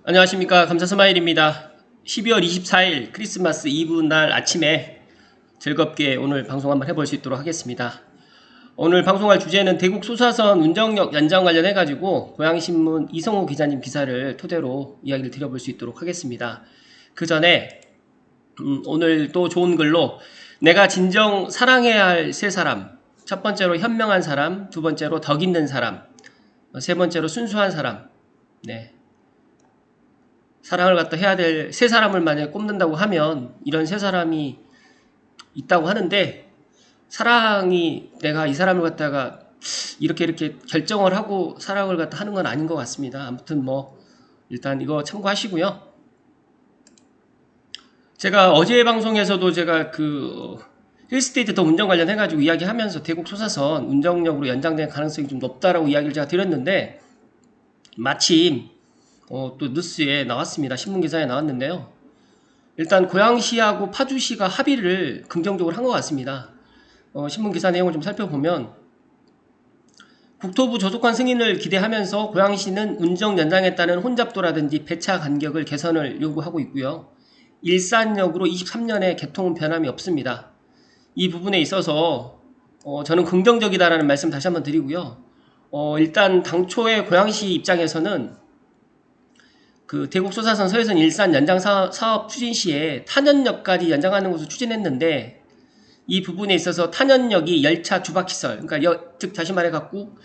안녕하십니까. 감사스마일입니다. 12월 24일 크리스마스 이브 날 아침에 즐겁게 오늘 방송 한번 해볼 수 있도록 하겠습니다. 오늘 방송할 주제는 대국 소사선 운정역 연장 관련해가지고 고양시신문 이성호 기자님 기사를 토대로 이야기를 드려볼 수 있도록 하겠습니다. 그 전에 오늘 또 좋은 글로 내가 진정 사랑해야 할 세 사람, 첫 번째로 현명한 사람, 두 번째로 덕 있는 사람, 세 번째로 순수한 사람, 네. 사랑을 갖다 해야 될 세 사람을 만약에 꼽는다고 하면 이런 세 사람이 있다고 하는데, 사랑이 내가 이 사람을 갖다가 이렇게 결정을 하고 사랑을 갖다 하는 건 아닌 것 같습니다. 아무튼 일단 이거 참고하시고요. 제가 어제 방송에서도 제가 힐스테이트 더 운정 관련해가지고 이야기하면서 대국 소사선 운정역으로 연장될 가능성이 좀 높다라고 이야기를 제가 드렸는데, 마침 또 뉴스에 나왔습니다. 신문기사에 나왔는데요. 일단 고양시하고 파주시가 합의를 긍정적으로 한 것 같습니다. 신문기사 내용을 좀 살펴보면 국토부 조속한 승인을 기대하면서 고양시는 운정 연장에 따른 혼잡도라든지 배차 간격을 개선을 요구하고 있고요. 일산역으로 23년에 개통은 변함이 없습니다. 이 부분에 있어서 저는 긍정적이다라는 말씀 다시 한번 드리고요. 일단 당초에 고양시 입장에서는 대국 소사선 서해선 일산 연장 사업 추진 시에 탄현역까지 연장하는 것을 추진했는데, 이 부분에 있어서 탄현역이 열차 주바퀴설, 그러니까 즉 다시 말해갖고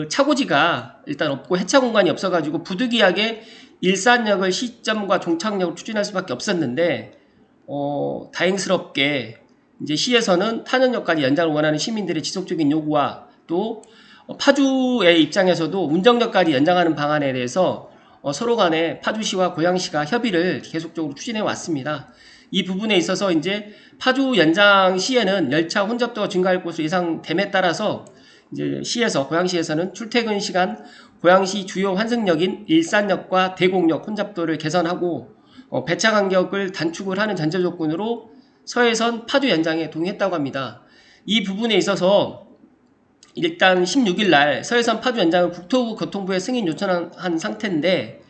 차고지가 일단 없고 해차 공간이 없어가지고 부득이하게 일산역을 시점과 종착역으로 추진할 수밖에 없었는데, 다행스럽게 이제 시에서는 탄현역까지 연장을 원하는 시민들의 지속적인 요구와 또 파주의 입장에서도 운정역까지 연장하는 방안에 대해서 서로 간에 파주시와 고양시가 협의를 계속적으로 추진해 왔습니다. 이 부분에 있어서 이제 파주 연장 시에는 열차 혼잡도가 증가할 것으로 예상됨에 따라서 이제 고양시에서는 출퇴근 시간 고양시 주요 환승역인 일산역과 대곡역 혼잡도를 개선하고 배차 간격을 단축을 하는 전제 조건으로 서해선 파주 연장에 동의했다고 합니다. 이 부분에 있어서 일단 16일 날 서해선 파주 연장을 국토부 교통부에 승인 요청한 상태인데,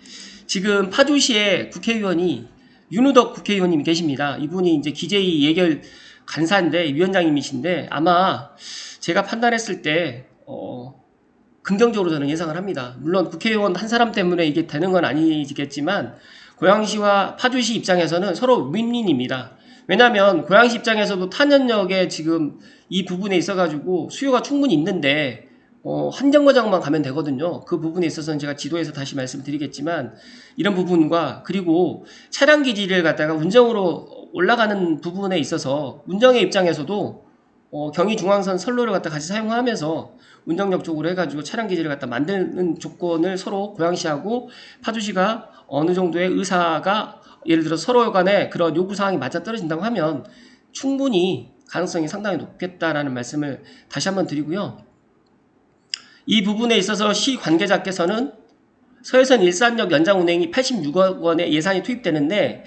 지금 파주시에 국회의원이 윤우덕 국회의원님이 계십니다. 이분이 이제 기재위 예결 간사인데 위원장님이신데, 아마 제가 판단했을 때 긍정적으로 저는 예상을 합니다. 물론 국회의원 한 사람 때문에 이게 되는 건 아니겠지만 고양시와 파주시 입장에서는 서로 윈윈입니다. 왜냐하면 고양시 입장에서도 탄현역에 지금 이 부분에 있어가지고 수요가 충분히 있는데 한 정거장만 가면 되거든요. 그 부분에 있어서는 제가 지도에서 다시 말씀드리겠지만, 이런 부분과 그리고 차량 기지를 갖다가 운정으로 올라가는 부분에 있어서 운정의 입장에서도 경의중앙선 선로를 갖다 같이 사용하면서 운정역 쪽으로 해가지고 차량 기지를 갖다 만드는 조건을 서로 고양시하고 파주시가 어느 정도의 의사가, 예를 들어 서로 간에 그런 요구사항이 맞아떨어진다고 하면 충분히 가능성이 상당히 높겠다라는 말씀을 다시 한번 드리고요. 이 부분에 있어서 시 관계자께서는 서해선 일산역 연장 운행이 86억 원의 예산이 투입되는데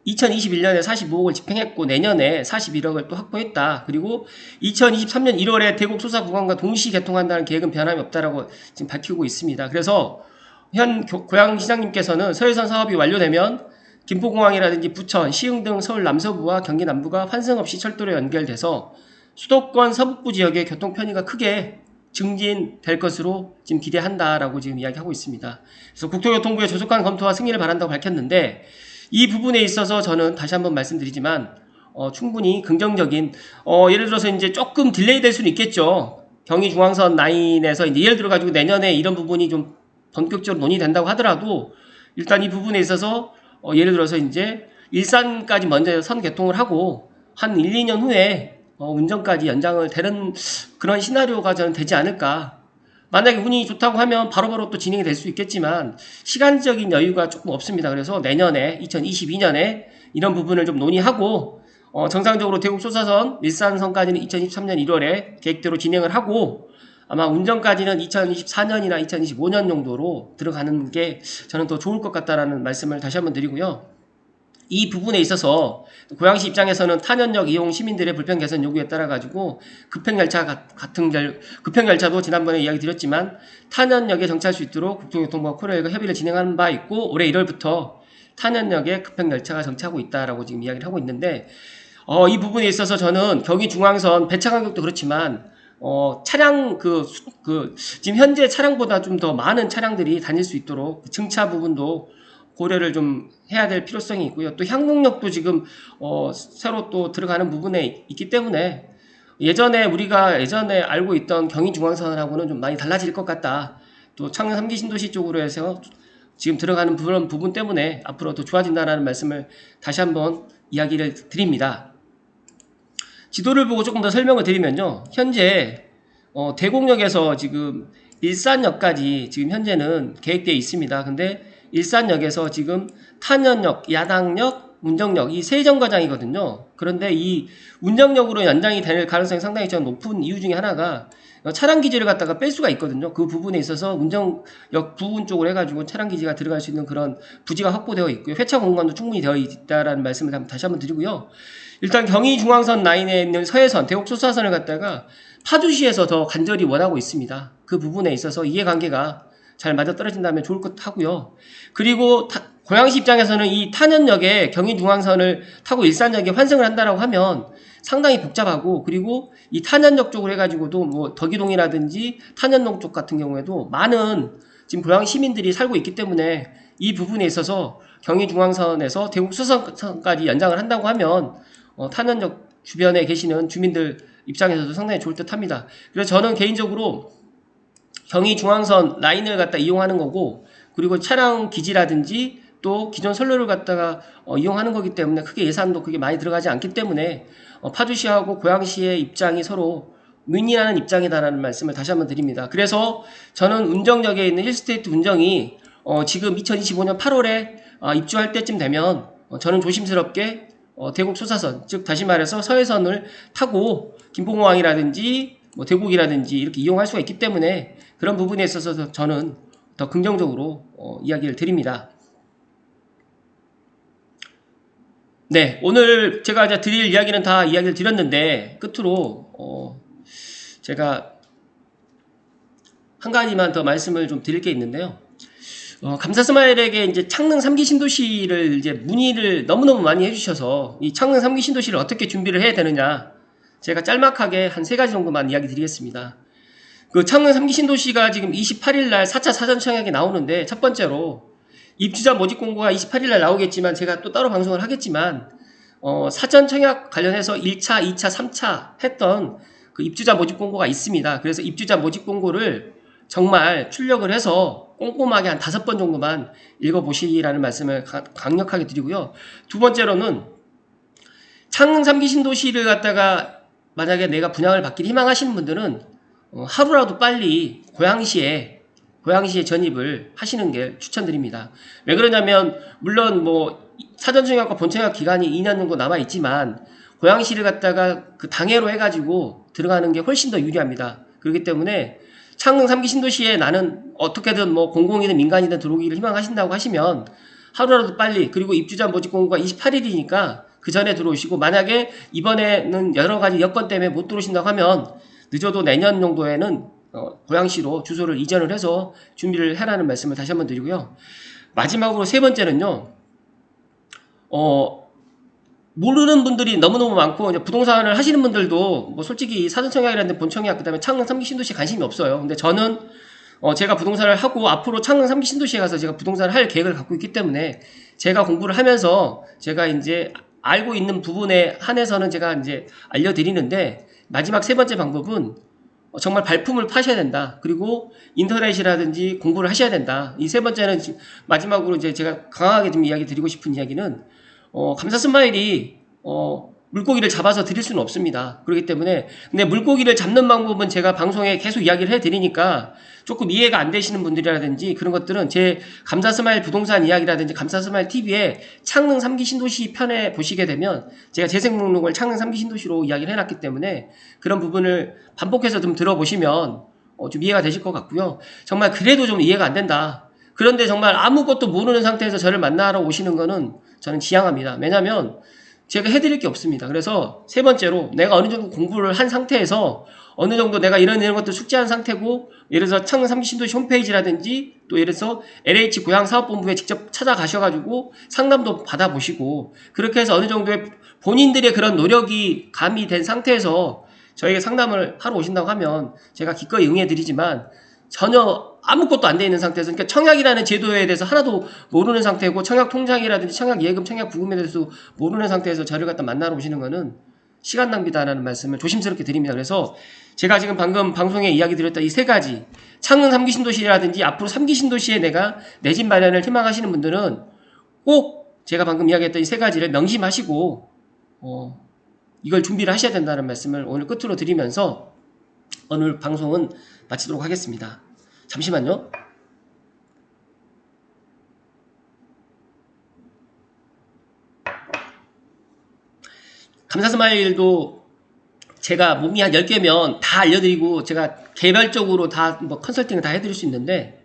2021년에 45억을 집행했고 내년에 41억을 또 확보했다. 그리고 2023년 1월에 대곡 소사 구간과 동시 개통한다는 계획은 변함이 없다라고 지금 밝히고 있습니다. 그래서 현 고양시장님께서는 서해선 사업이 완료되면 김포공항이라든지 부천, 시흥 등 서울 남서부와 경기 남부가 환승 없이 철도로 연결돼서 수도권 서북부 지역의 교통 편의가 크게 증진될 것으로 지금 기대한다라고 지금 이야기하고 있습니다. 그래서 국토교통부의 조속한 검토와 승인을 바란다고 밝혔는데, 이 부분에 있어서 저는 다시 한번 말씀드리지만 충분히 긍정적인, 예를 들어서 이제 조금 딜레이 될 수는 있겠죠. 경의중앙선 라인에서 이제 예를 들어 가지고 내년에 이런 부분이 좀 본격적으로 논의된다고 하더라도 일단 이 부분에 있어서 예를 들어서 이제 일산까지 먼저 선 개통을 하고 한 1, 2년 후에 운정까지 연장을 되는 그런 시나리오가 저는 되지 않을까. 만약에 운이 좋다고 하면 바로바로 또 진행이 될 수 있겠지만 시간적인 여유가 조금 없습니다. 그래서 내년에 2022년에 이런 부분을 좀 논의하고 정상적으로 대국 소사선 일산선까지는 2023년 1월에 계획대로 진행을 하고 아마 운정까지는 2024년이나 2025년 정도로 들어가는 게 저는 더 좋을 것 같다라는 말씀을 다시 한번 드리고요. 이 부분에 있어서 고양시 입장에서는 탄현역 이용 시민들의 불편 개선 요구에 따라 가지고 급행열차도 지난번에 이야기 드렸지만 탄현역에 정차할 수 있도록 국토교통부와 코레일과 협의를 진행한 바 있고 올해 1월부터 탄현역에 급행열차가 정차하고 있다라고 지금 이야기를 하고 있는데 이 부분에 있어서 저는 경의중앙선 배차 간격도 그렇지만 차량 지금 현재 차량보다 좀 더 많은 차량들이 다닐 수 있도록 증차 부분도 고려를 좀 해야 될 필요성이 있고요. 또 향릉역도 지금 새로 또 들어가는 부분에 있기 때문에 우리가 예전에 알고 있던 경의중앙선하고는 좀 많이 달라질 것 같다. 또 창릉 3기 신도시 쪽으로 해서 지금 들어가는 그런 부분 때문에 앞으로 더 좋아진다라는 말씀을 다시 한번 이야기를 드립니다. 지도를 보고 조금 더 설명을 드리면요. 현재 대곡역에서 지금 일산역까지 지금 현재는 계획되어 있습니다. 근데 일산역에서 지금 탄현역, 야당역, 운정역 이 세 정거장이거든요. 그런데 이 운정역으로 연장이 될 가능성이 상당히 좀 높은 이유 중에 하나가 차량 기지를 갖다가 뺄 수가 있거든요. 그 부분에 있어서 운정역 부분 쪽으로 해가지고 차량 기지가 들어갈 수 있는 그런 부지가 확보되어 있고요. 회차 공간도 충분히 되어 있다라는 말씀을 다시 한번 드리고요. 일단 경의중앙선 라인에 있는 서해선, 대곡소사선을 갖다가 파주시에서 더 간절히 원하고 있습니다. 그 부분에 있어서 이해관계가 잘 맞아떨어진다면 좋을 것 하고요. 그리고 고양시 입장에서는 이 탄현역에 경의중앙선을 타고 일산역에 환승을 한다라고 하면 상당히 복잡하고 그리고 이 탄현역 쪽으로 해가지고도 뭐 덕이동이라든지 탄현동 쪽 같은 경우에도 많은 지금 고양 시민들이 살고 있기 때문에 이 부분에 있어서 경의중앙선에서 대곡수선까지 연장을 한다고 하면 탄현역 주변에 계시는 주민들 입장에서도 상당히 좋을 듯 합니다. 그래서 저는 개인적으로 경의중앙선 라인을 갖다 이용하는 거고 그리고 차량 기지라든지 또 기존 선로를 갖다가 이용하는 거기 때문에 크게 예산도 그게 많이 들어가지 않기 때문에 파주시하고 고양시의 입장이 서로 윈윈하는 입장이다라는 말씀을 다시 한번 드립니다. 그래서 저는 운정역에 있는 힐스테이트 운정이 지금 2025년 8월에 입주할 때쯤 되면 저는 조심스럽게 대곡 소사선 즉 다시 말해서 서해선을 타고 김포공항이라든지 뭐 대곡이라든지 이렇게 이용할 수가 있기 때문에 그런 부분에 있어서 저는 더 긍정적으로 이야기를 드립니다. 네, 오늘 제가 이제 드릴 이야기는 다 이야기를 드렸는데 끝으로 제가 한 가지만 더 말씀을 좀 드릴 게 있는데요. 감사스마일에게 이제 창릉 3기 신도시를 이제 문의를 너무너무 많이 해주셔서 이 창릉 3기 신도시를 어떻게 준비를 해야 되느냐 제가 짤막하게 한 3가지 정도만 이야기 드리겠습니다. 그 창릉 3기 신도시가 지금 28일날 4차 사전청약이 나오는데 첫 번째로 입주자 모집 공고가 28일날 나오겠지만 제가 또 따로 방송을 하겠지만 사전청약 관련해서 1차, 2차, 3차 했던 그 입주자 모집 공고가 있습니다. 그래서 입주자 모집 공고를 정말 출력을 해서 꼼꼼하게 한 5번 정도만 읽어보시라는 말씀을 강력하게 드리고요. 두 번째로는 창릉 3기 신도시를 갖다가 만약에 내가 분양을 받기를 희망하시는 분들은 하루라도 빨리 고양시에 전입을 하시는 게 추천드립니다. 왜 그러냐면 물론 뭐 사전청약과 본청약 기간이 2년 정도 남아 있지만 고양시를 갖다가 그 당해로 해가지고 들어가는 게 훨씬 더 유리합니다. 그렇기 때문에 창릉 3기 신도시에 나는 어떻게든 뭐 공공이든 민간이든 들어오기를 희망하신다고 하시면 하루라도 빨리 그리고 입주자 모집 공고가 28일이니까 그 전에 들어오시고 만약에 이번에는 여러 가지 여건 때문에 못 들어오신다고 하면 늦어도 내년 정도에는 고양시로 주소를 이전을 해서 준비를 해라는 말씀을 다시 한번 드리고요. 마지막으로 세 번째는요. 모르는 분들이 너무너무 많고 이제 부동산을 하시는 분들도 뭐 솔직히 사전청약이라든지 본청약 그다음에 창릉 3기 신도시에 관심이 없어요. 근데 저는 제가 부동산을 하고 앞으로 창릉 3기 신도시에 가서 제가 부동산을 할 계획을 갖고 있기 때문에 제가 공부를 하면서 제가 이제 알고 있는 부분에 한해서는 제가 이제 알려드리는데 마지막 세 번째 방법은 정말 발품을 파셔야 된다. 그리고 인터넷이라든지 공부를 하셔야 된다. 이 세 번째는 마지막으로 이제 제가 강하게 좀 이야기 드리고 싶은 이야기는 감사스마일이 물고기를 잡아서 드릴 수는 없습니다. 그렇기 때문에 근데 물고기를 잡는 방법은 제가 방송에 계속 이야기를 해드리니까 조금 이해가 안 되시는 분들이라든지 그런 것들은 제 감사스마일 부동산 이야기라든지 감사스마일 TV에 창릉 3기 신도시 편에 보시게 되면 제가 재생 목록을 창릉 3기 신도시로 이야기를 해놨기 때문에 그런 부분을 반복해서 좀 들어보시면 좀 이해가 되실 것 같고요. 정말 그래도 좀 이해가 안 된다. 그런데 정말 아무것도 모르는 상태에서 저를 만나러 오시는 거는 저는 지향합니다. 왜냐하면 제가 해드릴 게 없습니다. 그래서 세 번째로 내가 어느 정도 공부를 한 상태에서 어느 정도 내가 이런 것들 숙지한 상태고, 예를 들어서 창릉 3기 신도시 홈페이지라든지 또 예를 들어서 LH 고향사업본부에 직접 찾아가셔가지고 상담도 받아보시고, 그렇게 해서 어느 정도의 본인들의 그런 노력이 가미된 상태에서 저에게 상담을 하러 오신다고 하면 제가 기꺼이 응해드리지만, 전혀 아무것도 안 돼 있는 상태에서, 그러니까 청약이라는 제도에 대해서 하나도 모르는 상태고 청약 통장이라든지 청약 예금, 청약 부금에 대해서 모르는 상태에서 저를 갖다 만나러 오시는 거는 시간 낭비다라는 말씀을 조심스럽게 드립니다. 그래서 제가 지금 방금 방송에 이야기 드렸던 이 세 가지, 창릉 3기 신도시라든지 앞으로 3기 신도시에 내가 내 집 마련을 희망하시는 분들은 꼭 제가 방금 이야기했던 이 세 가지를 명심하시고 이걸 준비를 하셔야 된다는 말씀을 오늘 끝으로 드리면서 오늘 방송은 마치도록 하겠습니다. 잠시만요. 감사스마일도 제가 몸이 한 10개면 다 알려드리고 제가 개별적으로 다 뭐 컨설팅을 다 해드릴 수 있는데,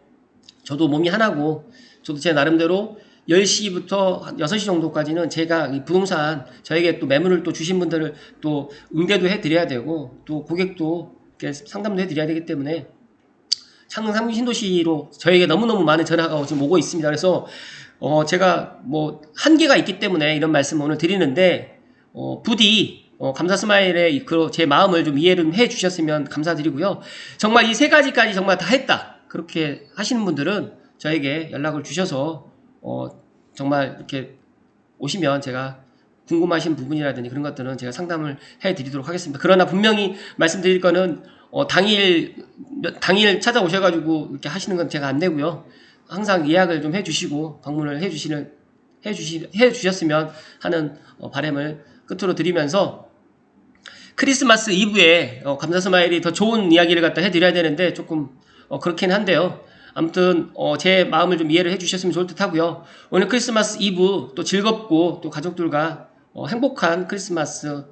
저도 몸이 하나고 저도 제 나름대로 10시부터 6시 정도까지는 제가 이 부동산 저에게 또 매물을 또 주신 분들을 또 응대도 해드려야 되고 또 고객도 이렇게 상담도 해드려야 되기 때문에 창릉 3기 신도시로 저에게 너무너무 많은 전화가 지금 오고 있습니다. 그래서 제가 뭐 한계가 있기 때문에 이런 말씀을 오늘 드리는데 부디 감사스마일의 제 마음을 좀 이해를 해 주셨으면 감사드리고요. 정말 이 세 가지까지 정말 다 했다, 그렇게 하시는 분들은 저에게 연락을 주셔서 정말 이렇게 오시면 제가 궁금하신 부분이라든지 그런 것들은 제가 상담을 해 드리도록 하겠습니다. 그러나 분명히 말씀드릴 거는 당일 찾아오셔가지고 이렇게 하시는 건 제가 안 되고요. 항상 예약을 좀 해주시고 방문을 해주셨으면 하는 바람을 끝으로 드리면서, 크리스마스 이브에 감사스마일이 더 좋은 이야기를 갖다 해드려야 되는데 조금 그렇긴 한데요. 아무튼 제 마음을 좀 이해를 해주셨으면 좋을 듯 하고요. 오늘 크리스마스 이브 또 즐겁고 또 가족들과 행복한 크리스마스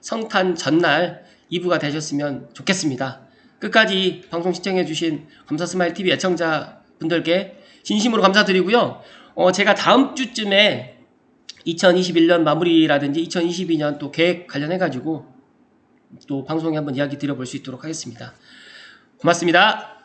성탄 전날 이브가 되셨으면 좋겠습니다. 끝까지 방송 시청해주신 감사스마일TV 애청자분들께 진심으로 감사드리고요. 제가 다음 주쯤에 2021년 마무리라든지 2022년 또 계획 관련해가지고 또 방송에 한번 이야기 드려볼 수 있도록 하겠습니다. 고맙습니다.